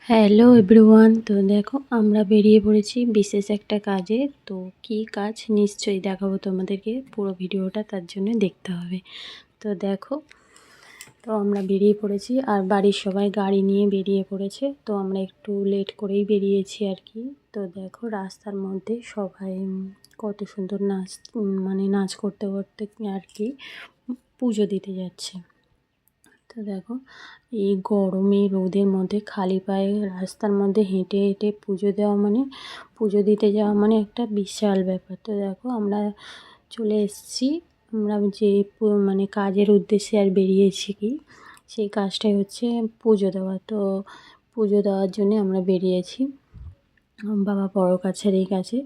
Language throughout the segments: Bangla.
হ্যালো এভরিওয়ান, তো দেখো আমরা বেরিয়ে পড়েছি বিশেষ একটা কাজে। তো কি কাজ নিশ্চয়ই দেখাবো তোমাদেরকে, পুরো ভিডিওটা তার জন্য দেখতে হবে। তো দেখো, তো আমরা বেরিয়ে পড়েছি আর বাড়ির সবাই গাড়ি নিয়ে বেরিয়ে পড়েছে। তো আমরা একটু লেট করেই বেরিয়েছি আর কি। তো দেখো রাস্তার মধ্যে সবাই কত সুন্দর নাচ করতে করতে আর কি পুজো দিতে যাচ্ছে। তো দেখো এই গরমে রোদের মধ্যে খালি পায়ে রাস্তার মধ্যে হেঁটে হেঁটে পুজো দিতে যাওয়া মানে একটা বিশাল ব্যাপার। তো দেখো আমরা চলে এসেছি। আমরা যে কাজের উদ্দেশ্যে আর বেরিয়েছি কি, সেই কাজটাই হচ্ছে পুজো দেওয়া। তো পুজো দেওয়ার জন্যে আমরা বেরিয়েছি বাবা বড় কাছারির কাছে।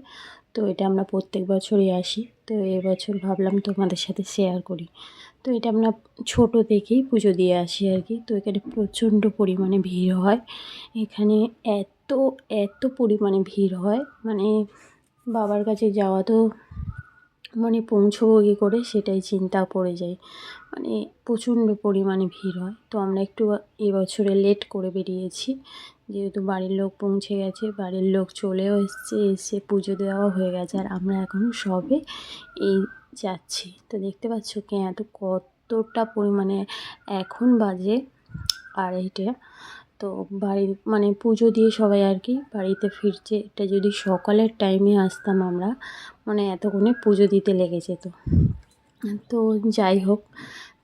তো এটা আমরা প্রত্যেক বছরই আসি। তো এবছর ভাবলাম তোমাদের সাথে শেয়ার করি। তো এটা আমরা ছোটো থেকেই পুজো দিয়ে আসি আর কি। তো এখানে প্রচণ্ড পরিমাণে ভিড় হয়। এখানে এত এত পরিমাণে ভিড় হয়, বাবার কাছে যাওয়া তো পৌঁছবো কী করে সেটাই চিন্তা পড়ে যায়। প্রচণ্ড পরিমাণে ভিড় হয়। তো আমরা একটু এবছরে লেট করে বেরিয়েছি, যেহেতু বাড়ির লোক পৌঁছে গেছে, বাড়ির লোক চলেও এসে পুজো দেওয়া হয়ে গেছে। আর আমরা এখন সবে এই যাচ্ছি। তো দেখতে পাচ্ছ কতটা পরিমাণে এখন বাজে 2:30। তো বাড়ির পুজো দিয়ে সবাই আর কি বাড়িতে ফিরছে। এটা যদি সকালের টাইমে আসতাম আমরা, এতক্ষণে পুজো দিতে লেগে যেত। তো যাই হোক,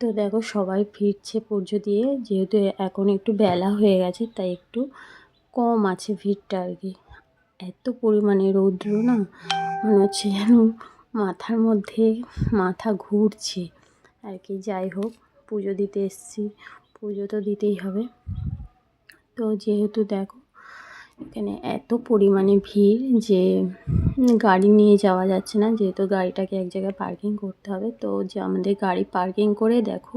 তো দেখো সবাই ফিরছে পুজো দিয়ে, যেহেতু এখন একটু বেলা হয়ে গেছে তাই একটু কম আছে ভিড়টা আর কি। এত পরিমাণে রৌদ্র না, মনে হচ্ছে যেন মাথার মধ্যে মাথা ঘুরছে আর কি। যাই হোক, পুজো দিতে এসেছি, পুজো তো দিতেই হবে। তো যেহেতু দেখো এখানে এত পরিমাণে ভিড় যে গাড়ি নিয়ে যাওয়া যাচ্ছে না, যেহেতু গাড়িটাকে এক জায়গায় পার্কিং করতে হবে। তো যে আমাদের গাড়ি পার্কিং করে দেখো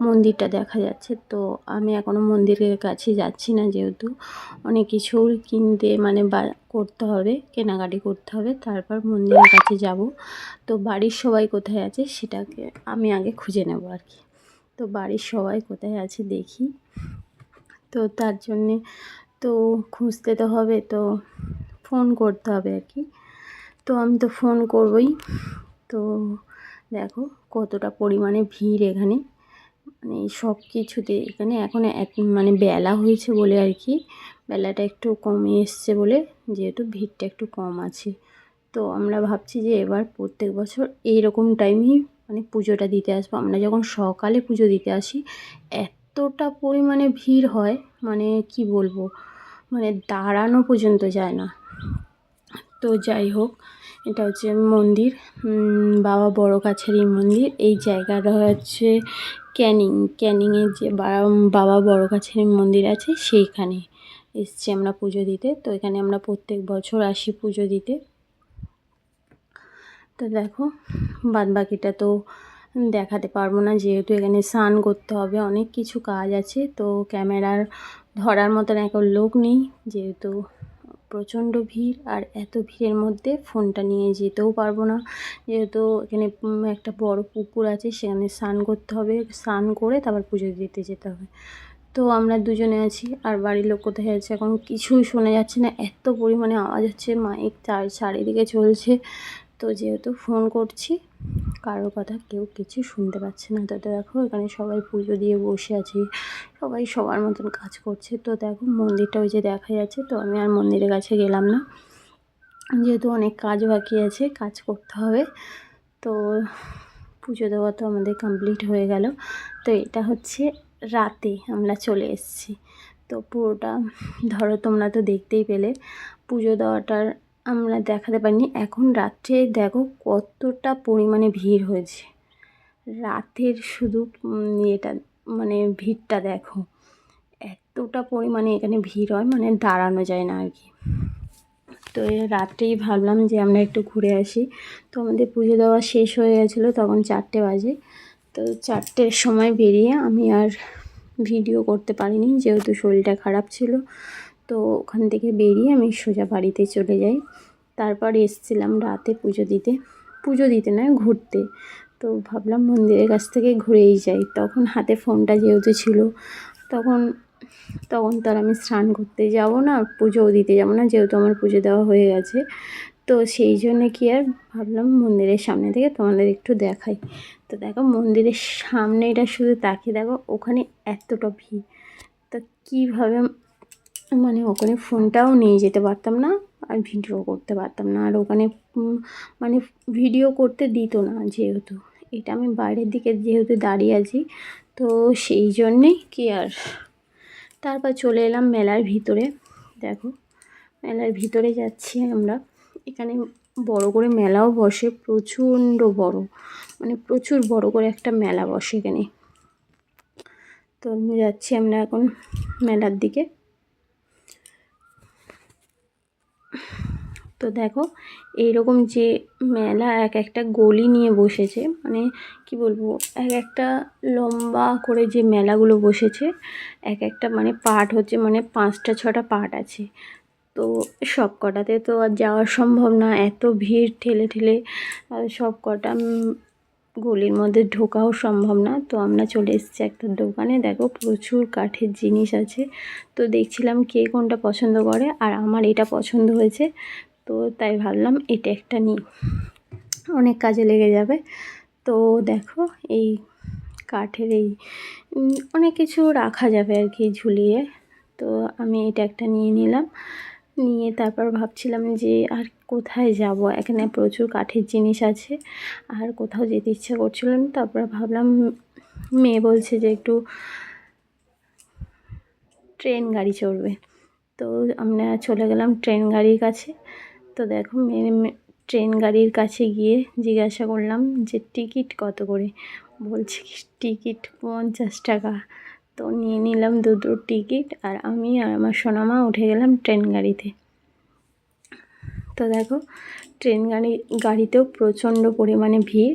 মন্দিরটা দেখা যাচ্ছে। তো আমি এখনও মন্দিরের কাছে যাচ্ছি না, যেহেতু অনেক কিছু কিনতে করতে হবে, কেনাকাটি করতে হবে, তারপর মন্দিরের কাছে যাব। তো বাড়ির সবাই কোথায় আছে সেটাকে আমি আগে খুঁজে নেব আর কি। তো বাড়ির সবাই কোথায় আছে দেখি। তো তার জন্যে তো খুঁজতে তো হবে, তো ফোন করতে হবে আর কি। তো আমি তো ফোন করবই। তো দেখো কতটা পরিমাণে ভিড় এখানে, সব কিছুতে এখানে এখন বেলা হয়েছে বলে আর কি, বেলাটা একটু কমে এসছে বলে, যেহেতু ভিড়টা একটু কম আছে। তো আমরা ভাবছি যে এবার প্রত্যেক বছর এইরকম টাইমেই পুজোটা দিতে আসবো। আমরা যখন সকালে পুজো দিতে আসি এতটা পরিমাণে ভিড় হয়, কি বলবো, দাঁড়ানো পর্যন্ত যায় না। তো যাই হোক, এটা হচ্ছে মন্দির, বাবা বড় কাছারির মন্দির। এই জায়গাটা হচ্ছে ক্যানিংয়ের যে বাবা বড় কাছারির মন্দির আছে সেইখানে এসছি আমরা পুজো দিতে। তো এখানে আমরা প্রত্যেক বছর আসি পুজো দিতে। তো দেখো বাদবাকিটা তো দেখাতে পারবো না, যেহেতু এখানে স্নান করতে হবে, অনেক কিছু কাজ আছে। তো ক্যামেরার ধরার মতন এখন লোক নেই, যেহেতু প্রচণ্ড ভিড়। আর এত ভিড়ের মধ্যে ফোনটা নিয়ে যেতেও পারবো না, যেহেতু এখানে একটা বড় পুকুর আছে, সেখানে স্নান করতে হবে, স্নান করে তারপর পুজো দিতে যেতে হবে। তো আমরা দুজনে আছি, আর বাড়ির লোক কোথায় আছে এখন কিছুই শোনা যাচ্ছে না, এত পরিমাণে আওয়াজ হচ্ছে, মাইক চারিদিকে চলছে। তো যেহেতু ফোন করছি, কারোর কথা কেউ কিছু শুনতে পাচ্ছে না। তো দেখো এখানে সবাই পুজো দিয়ে বসে আছি, সবাই সবার মতন কাজ করছে। তো দেখো মন্দিরটা ওই যে দেখা যাচ্ছে। তো আমি আর মন্দিরের কাছে গেলাম না, যেহেতু অনেক কাজ বাকি আছে, কাজ করতে হবে। তো পুজো দেওয়া তো আমাদের কমপ্লিট হয়ে গেল। তো এটা হচ্ছে রাতে আমরা চলে এসেছি। তো পুরোটা ধরো তোমরা তো দেখতেই পেলে, পুজো দেওয়াটার আমরা দেখাতে পারিনি। এখন রাত্রে দেখো কতটা পরিমাণে ভিড় হয়েছে, রাতের শুধু ইয়েটা ভিড়টা দেখো, এতটা পরিমাণে এখানে ভিড় হয়, দাঁড়ানো যায় না আর কি। তো রাত্রেই ভাবলাম যে আমরা একটু ঘুরে আসি। তো আমাদের পুজো দেওয়া শেষ হয়ে গেছিলো, তখন 4টে বাজে। তো 4টের সময় বেরিয়ে আমি আর ভিডিও করতে পারিনি, যেহেতু শরীরটা খারাপ ছিল। তো ওখান থেকে বেরিয়ে আমি সোজা বাড়িতে চলে যাই। তারপর এসেছিলাম রাতে পুজো দিতে নয়, ঘুরতে। তো ভাবলাম মন্দিরের কাছ থেকে ঘুরেই যাই। তখন হাতে ফোনটা যেহেতু ছিল, তখন তখন তো আর আমি স্নান করতে যাব না, পুজোও দিতে যাব না, যেহেতু আমার পুজো দেওয়া হয়ে গেছে। তো সেই জন্যে কি আর ভাবলাম মন্দিরের সামনে থেকে তোমাদের একটু দেখাই। তো দেখো মন্দিরের সামনে এটা শুধু তাকিয়ে দেখো, ওখানে এতটা ভিড়। তো কীভাবে মানে ওখানে ফোনটাও নিয়ে যেতে পারতাম না, আর ভিডিও করতে পারতাম না। আর ওখানে মানে ভিডিও করতে দিত না, যেহেতু এটা আমি বাইরের দিকে যেহেতু দাঁড়িয়ে আছি, তো সেই জন্যেই কি আর তারপর চলে এলাম মেলার ভিতরে। দেখো মেলার ভিতরে যাচ্ছি আমরা। এখানে বড় করে মেলাও বসে, প্রচণ্ড বড়, মানে প্রচুর বড় করে একটা মেলা বসে এখানে। তো যাচ্ছি আমরা এখন মেলার দিকে। তো দেখো এইরকম যে মেলা এক একটা গলি নিয়ে বসেছে, মানে কি বলবো, এক একটা লম্বা করে যে মেলাগুলো বসেছে, এক একটা মানে পার্ট হচ্ছে, মানে 5টা 6টা পার্ট আছে। তো সব কটাতে তো আর যাওয়া সম্ভব না, এত ভিড় ঠেলে ঠেলে সব কটা গলির মধ্যে ঢোকাও সম্ভব না। তো আমরা চলে এসেছি একটা দোকানে। দেখো প্রচুর কাঠের জিনিস আছে। তো দেখছিলাম কে কোনটা পছন্দ করে, আর আমার এটা পছন্দ হয়েছে, তো তাই ভাবলাম এটা একটা নিই, অনেক কাজে লেগে যাবে। তো দেখো এই কাঠের এই অনেক কিছু রাখা যাবে আর কি ঝুলিয়ে। তো আমি এটা একটা নিয়ে নিলাম, নিয়ে তারপর ভাবছিলাম যে আর কোথায় যাব, এখানে প্রচুর কাঠের জিনিস আছে, আর কোথাও যেতে ইচ্ছা করছিল না। তারপর ভাবলাম মেয়ে বলছে যে একটু ট্রেন গাড়ি চড়বে, তো আমরা চলে গেলাম ট্রেন গাড়ির কাছে। তো দেখো ট্রেন গাড়ির কাছে গিয়ে জিজ্ঞাসা করলাম যে টিকিট কত করে, বলছে কি টিকিট 50 টাকা। তো নিয়ে নিলাম দুটো টিকিট, আর আমি আর আমার সোনামা উঠে গেলাম ট্রেন গাড়িতে। তো দেখো ট্রেন গাড়িতেও প্রচণ্ড পরিমাণে ভিড়।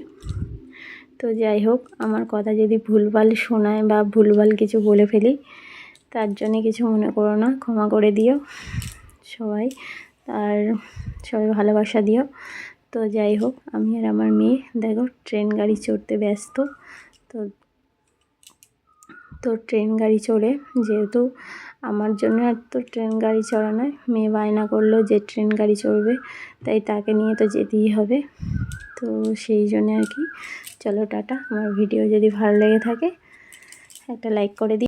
তো যাই হোক, আমার কথা যদি ভুলভাল শোনায় বা ভুলভাল কিছু বলে ফেলি, তার জন্যে কিছু মনে করো না, ক্ষমা করে দিও সবাই, আর সবাই ভালোবাসা দিও। তো যাই হোক, আমি আর আমার মেয়ে দেখো ট্রেন গাড়ি চড়তে ব্যস্ত। তো তো ট্রেন গাড়ি চড়ে, যেহেতু আমার জন্য আর তো ট্রেন গাড়ি চড়া নয়, মেয়ে বায়না করলো যে ট্রেন গাড়ি চড়বে, তাই তাকে নিয়ে তো যেতেই হবে। তো সেই জন্য আর কি। চলো টাটা। আমার ভিডিও যদি ভালো লেগে থাকে একটা লাইক করে দিই।